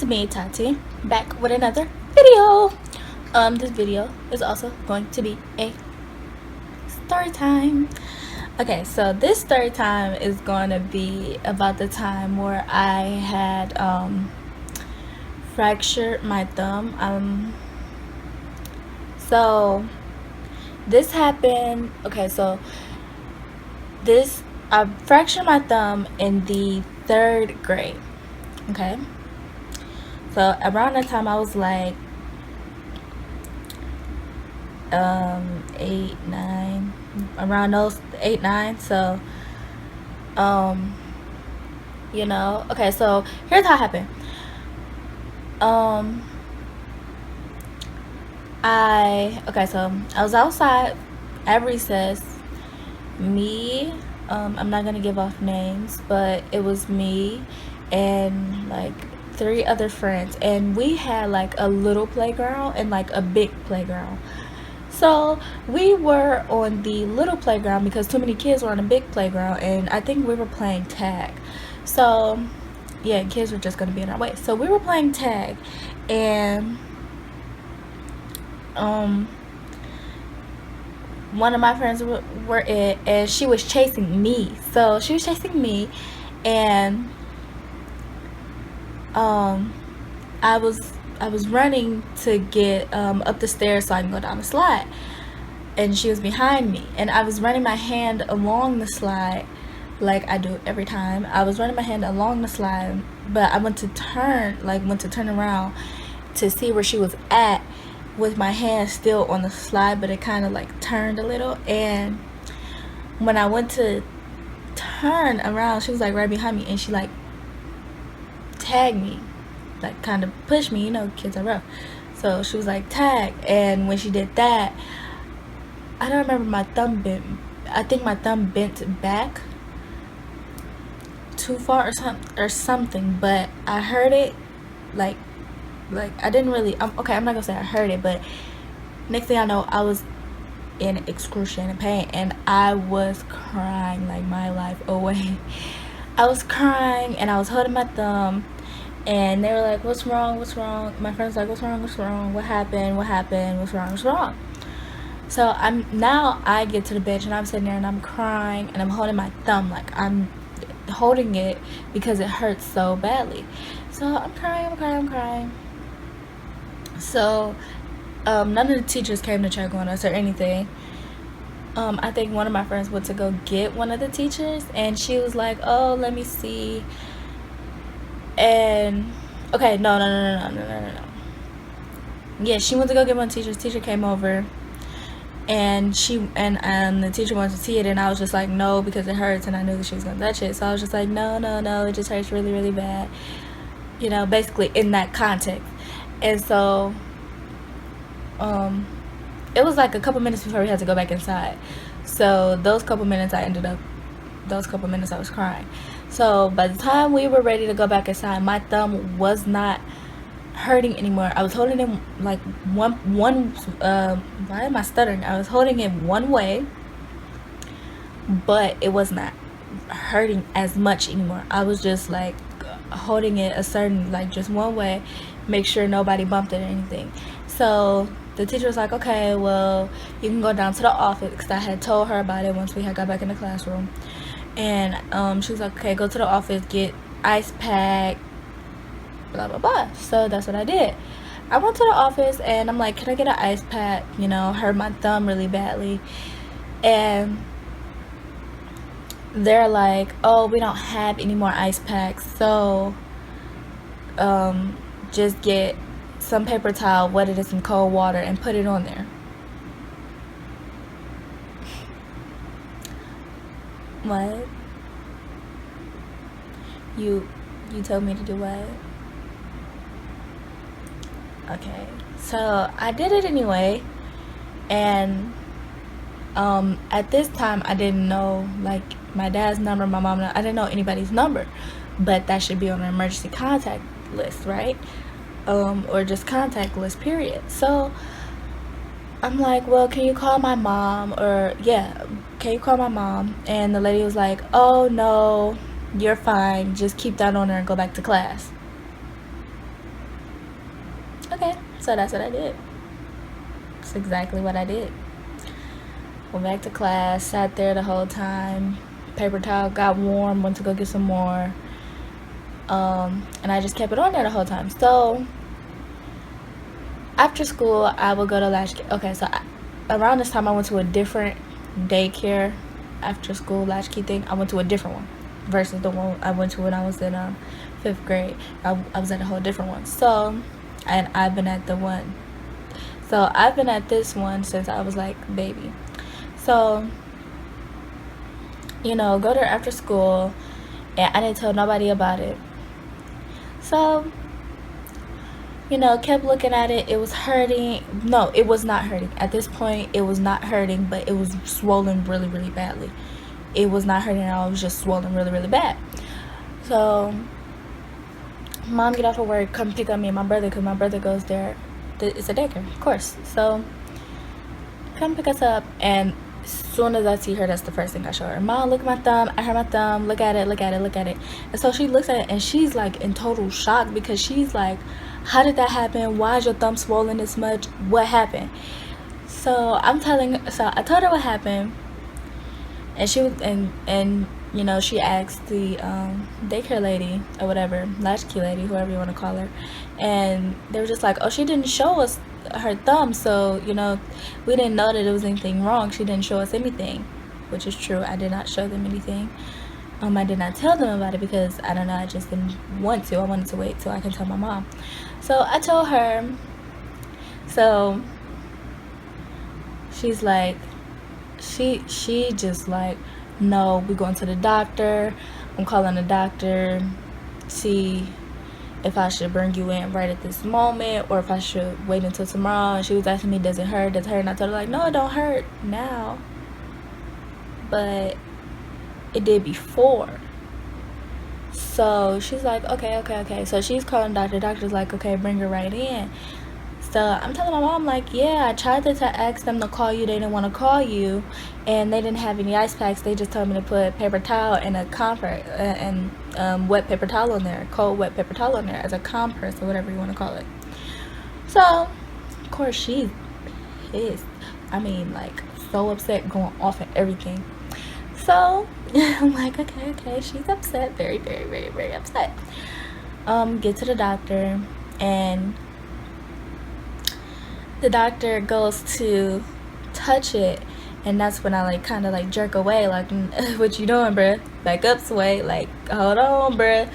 me, Tati, back with another video. This video is also going to be a story time. Okay, so this story time is going to be about the time where I had fractured my thumb. So this happened. Okay, so this I fractured my thumb in the 3rd grade. Okay, so around that time I was like 8, 9, around those 8, 9. So okay, so here's how it happened. I was outside at recess. I'm not gonna give off names, but it was me and like 3 other friends, and we had like a little playground and like a big playground. So we were on the little playground because too many kids were on the big playground, and I think we were playing tag. So yeah, kids were just gonna be in our way. So we were playing tag, and one of my friends were it, and she was chasing me. So she was chasing me, and I was running to get up the stairs so I can go down the slide, and she was behind me, and I was running my hand along the slide like I do every time. I was running my hand along the slide, but I went to turn around to see where she was at with my hand still on the slide, but it kind of like turned a little, and when I went to turn around, she was like right behind me, and she like tagged me, like kind of pushed me. You know, kids are rough. So she was like tag, and when she did that, I don't remember, my thumb bent. I think my thumb bent back too far or something, but I heard it like I didn't really okay, I'm not gonna say I heard it, but next thing I know, I was in excruciating pain, and I was crying like my life away. I was crying, and I was holding my thumb, and they were like, what's wrong, my friends like, what's wrong, what happened, what's wrong. So I get to the bench, and I'm sitting there, and I'm crying, and I'm holding my thumb, like I'm holding it because it hurts so badly. So I'm crying. So none of the teachers came to check on us or anything. I think one of my friends went to go get one of the teachers, and she was like, oh, let me see. And okay, no. Yeah, she went to go get one teacher. Teacher came over, and the teacher wanted to see it, and I was just like, no, because it hurts, and I knew that she was gonna touch it. So I was just like, no, it just hurts really, really bad, basically in that context. And so it was like a couple minutes before we had to go back inside. So those couple minutes I was crying. So by the time we were ready to go back inside, my thumb was not hurting anymore. I was holding it like one why am I stuttering? I was holding it one way, but it was not hurting as much anymore. I was just like holding it a certain, like just one way, make sure nobody bumped it or anything. So the teacher was like, okay, well, you can go down to the office, because I had told her about it once we had got back in the classroom. And she was like, okay, go to the office, get ice pack, blah blah blah. So that's what I did. I went to the office, and I'm like, can I get an ice pack? Hurt my thumb really badly. And they're like, oh, we don't have any more ice packs, so just get some paper towel, wet it in some cold water, and put it on there. What? You told me to do what? Okay, so I did it anyway, and at this time I didn't know like my dad's number, my mom, I didn't know anybody's number, but that should be on an emergency contact list, right? Or just contact list, period. So I'm like, well, can you call my mom? Can you call my mom? And the lady was like, oh no, you're fine, just keep that on there and go back to class. So that's what I did. That's exactly what I did. Went back to class, sat there the whole time. Paper towel got warm, went to go get some more. And I just kept it on there the whole time. So after school, I would go to latchkey. Okay, so around this time, I went to a different daycare after school latchkey thing. I went to a different one versus the one I went to when I was in 5th grade. I was at a whole different one. So, and I've been at the one. So I've been at this one since I was like baby. So, you know, go there after school, and I didn't tell nobody about it. So, you know, kept looking at it. It was hurting. No, it was not hurting. At this point, it was not hurting, but it was swollen really, really badly. It was not hurting at all. It was just swollen really, really bad. So, mom get off of work, come pick up me and my brother, because my brother goes there. It's a daycare, of course. So, come pick us up, and as soon as I see her, that's the first thing I show her. Mom, look at my thumb. I heard my thumb. Look at it, look at it, look at it. And so she looks at it, and she's like in total shock, because she's like, how did that happen? Why is your thumb swollen this much? What happened? So I told her what happened, and she was, and you know, she asked the daycare lady or whatever, latchkey lady, whoever you want to call her, and they were just like, oh, she didn't show us her thumb, so, you know, we didn't know that there was anything wrong. She didn't show us anything, which is true. I did not show them anything. I did not tell them about it because, I don't know, I just didn't want to. I wanted to wait till I can tell my mom. So I told her. So she's like, she just like, no, we're going to the doctor. I'm calling the doctor, see if I should bring you in right at this moment or if I should wait until tomorrow. And she was asking me, does it hurt? Does it hurt? And I told her, like, no, it don't hurt now, but it did before. So she's like, okay. So she's calling doctor. Doctor's like, okay, bring her right in. So I'm telling my mom, like, yeah, I tried to ask them to call you. They didn't want to call you, and they didn't have any ice packs. They just told me to put paper towel and a comfort and wet paper towel on there, cold wet paper towel on there as a compress or whatever you want to call it. So of course she's pissed. I mean, like, so upset, going off and everything. So I'm like, okay, she's upset, very, very, very, very upset. Get to the doctor, and the doctor goes to touch it, and that's when I like kind of like jerk away, like, what you doing, bruh? Back up, Sway. Like, hold on, bruh.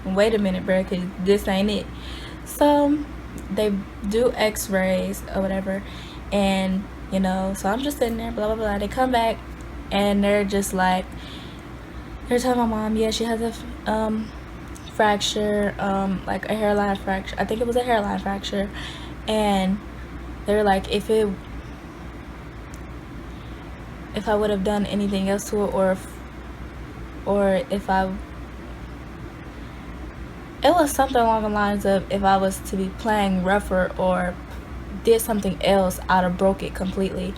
Wait a minute, bruh, because this ain't it. So they do x-rays or whatever, and you know, so I'm just sitting there, blah blah blah. They come back, and they're just like, they're telling my mom, yeah, she has a fracture, like a hairline fracture. I think it was a hairline fracture. And they were like, if I would have done anything else to it, or if I, it was something along the lines of, if I was to be playing rougher or did something else, I'd have broke it completely.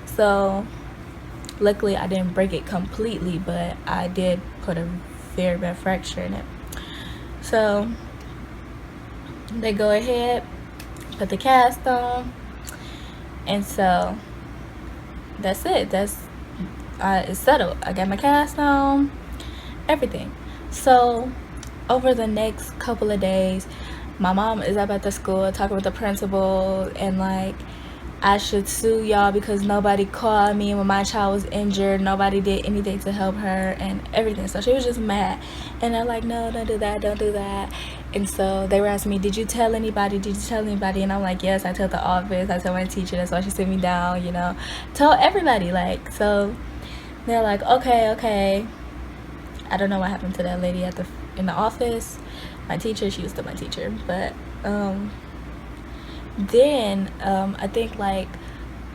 So luckily I didn't break it completely, but I did put a very bad fracture in it. So they go ahead, put the cast on, and so that's it. It's settled. I got my cast on, everything. So over the next couple of days, my mom is up at the school talking with the principal, and like, I should sue y'all because nobody called me when my child was injured. Nobody did anything to help her and everything. So she was just mad. And they're like, no, don't do that, don't do that. And so they were asking me, did you tell anybody? Did you tell anybody? And I'm like, yes, I told the office. I told my teacher. That's why she sent me down, you know. Told everybody, like. So they're like, okay. I don't know what happened to that lady in the office. My teacher, she was still my teacher. But then I think like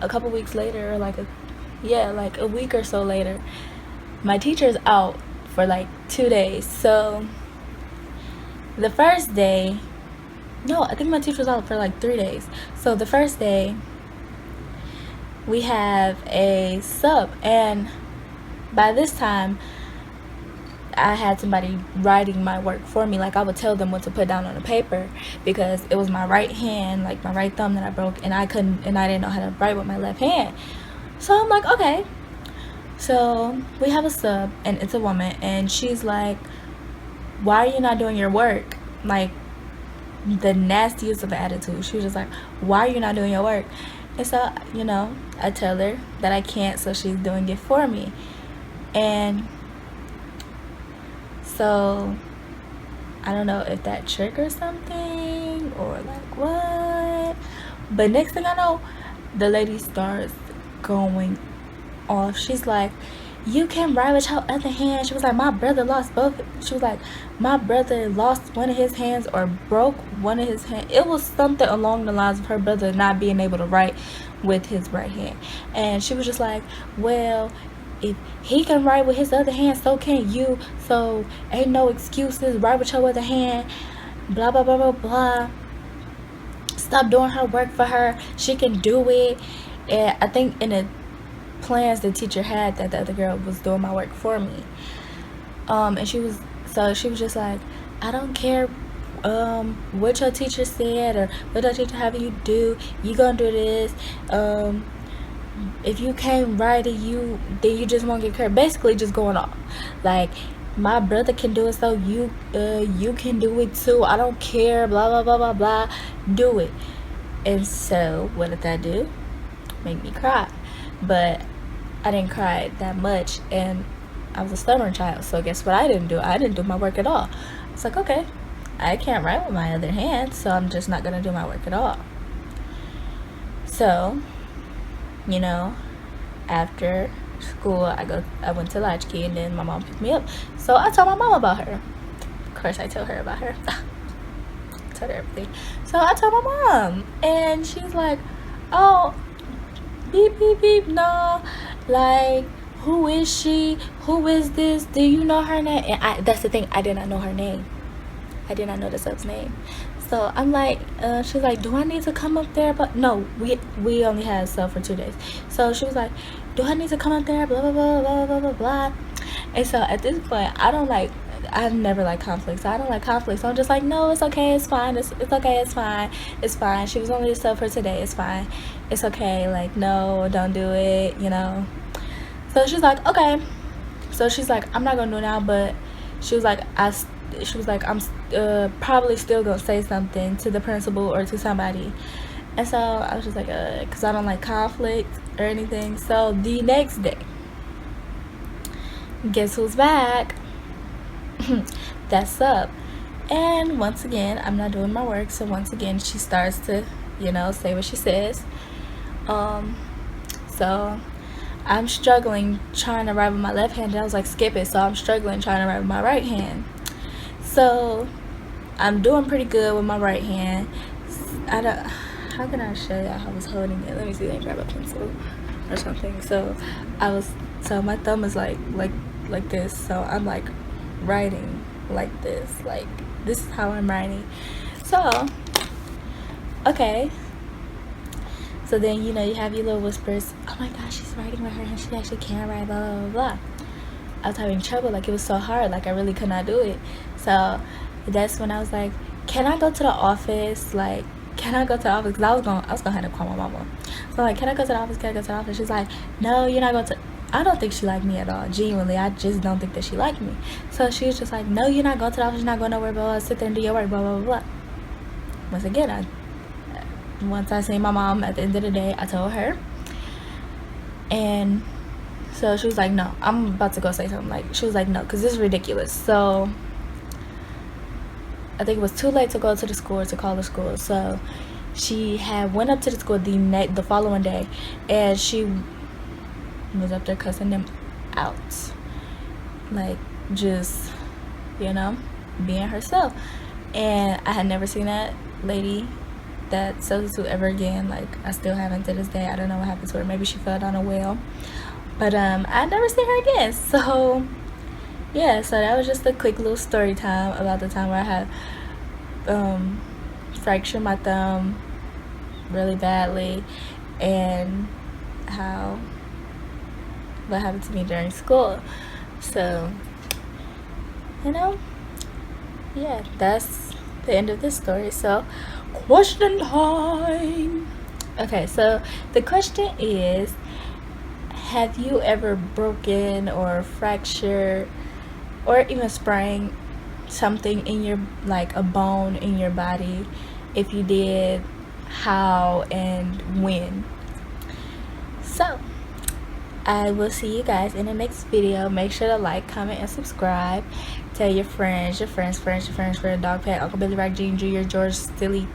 a couple weeks later, or like a week or so later, my teacher's out for like 2 days. So the first day, no, I think my teacher was out for like 3 days. So the first day we have a sub, and by this time I had somebody writing my work for me. Like I would tell them what to put down on the paper because it was my right hand, like my right thumb that I broke, and I didn't know how to write with my left hand. So I'm like, okay. So we have a sub, and it's a woman, and she's like, why are you not doing your work? Like, the nastiest of attitude. She was just like, why are you not doing your work? And so, I tell her that I can't, so she's doing it for me. And so I don't know if that triggers something or like what. But next thing I know, the lady starts going off. She's like, you can write with your other hand. She was like, my brother lost both. She was like, my brother lost one of his hands or broke one of his hands. It was something along the lines of her brother not being able to write with his right hand. And she was just like, well, if he can write with his other hand, so can you. So ain't no excuses. Write with your other hand. Blah, blah, blah, blah, blah. Stop doing her work for her. She can do it. And I think in the plans the teacher had that the other girl was doing my work for me. And she was just like, I don't care what your teacher said or what your teacher having you do. You gonna do this. If you can't write it, then you just won't get credit. Basically just going off like, my brother can do it, so you can do it too. I don't care, blah blah blah blah blah. Do it. And so what did that do? Make me cry. But I didn't cry that much, and I was a stubborn child, so guess what I didn't do? I didn't do my work at all. It's like, okay, I can't write with my other hand, so I'm just not gonna do my work at all. So, after school, I went to Latchkey, and then my mom picked me up. So I told my mom about her. Of course, I told her about her. Told her everything. So I told my mom, and she's like, oh, beep beep beep, no, like, who is she? Who is this? Do you know her name? And that's the thing, I did not know her name. I did not know the sub's name. So I'm like, she's like, do I need to come up there? But no, we only had a sub for 2 days. So she was like, do I need to come up there? Blah blah blah blah blah blah blah. And so at this point, I've never liked conflict, so I don't like conflict. So I'm just like, no, it's okay, it's fine, it's okay, it's fine, it's fine. She was only a sub for today, it's fine, it's okay. Like, no, don't do it, So she's like, okay. So she's like, I'm not gonna do it now, but she was like, I'm probably still gonna say something to the principal or to somebody. And so I was just like, because I don't like conflict or anything. So the next day, guess who's back? That's up. And once again, I'm not doing my work, so once again she starts to say what she says. So I'm struggling trying to write with my left hand, and I was like, skip it. So I'm struggling trying to write with my right hand. So I'm doing pretty good with my right hand. How can I show y'all how I was holding it? Let me see. Let me grab a pencil or something. So my thumb is like this. So I'm like writing like this. Like, this is how I'm writing. So okay. So then you have your little whispers. Oh my gosh, she's writing with her hand. She actually can write. Blah blah blah blah. I was having trouble. Like, it was so hard. Like, I really could not do it. So that's when I was like, can I go to the office? Like, can I go to the office? Because I was gonna have to call my mama. So I'm like, can I go to the office? Can I go to the office? She's like, no, you're not going to. I don't think she liked me at all. Genuinely, I just don't think that she liked me. So she was just like, no, you're not going to the office. You're not going nowhere. Blah, blah, sit there and do your work. Blah, blah, blah, blah. Once again, once I seen my mom at the end of the day, I told her. And so she was like, no, I'm about to go say something. Like, she was like, no, because this is ridiculous. So I think it was too late to go to the school, to call the school. So she had went up to the school the following day, and she was up there cussing them out. Like, just, being herself. And I had never seen that lady, that substitute, ever again. Like, I still haven't to this day. I don't know what happened to her. Maybe she fell down a well. But I'd never seen her again. So yeah, so that was just a quick little story time about the time where I had fractured my thumb really badly, and what happened to me during school. So you know, yeah, that's the end of this story. So, question time. Okay, so the question is, have you ever broken or fractured or even sprained something in your, like a bone in your body? If you did, how and when? So, I will see you guys in the next video. Make sure to like, comment, and subscribe. Tell your friends, your friends, friends, your friends, for the dog pet, Uncle Billy Rock, Jean Jr., George, Silly,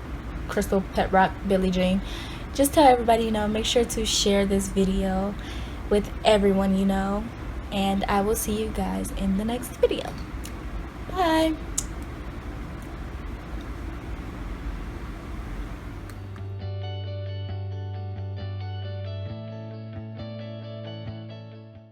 Crystal, Pet Rock, Billy Jean. Just tell everybody you know. Make sure to share this video with everyone you know. And I will see you guys in the next video. Bye.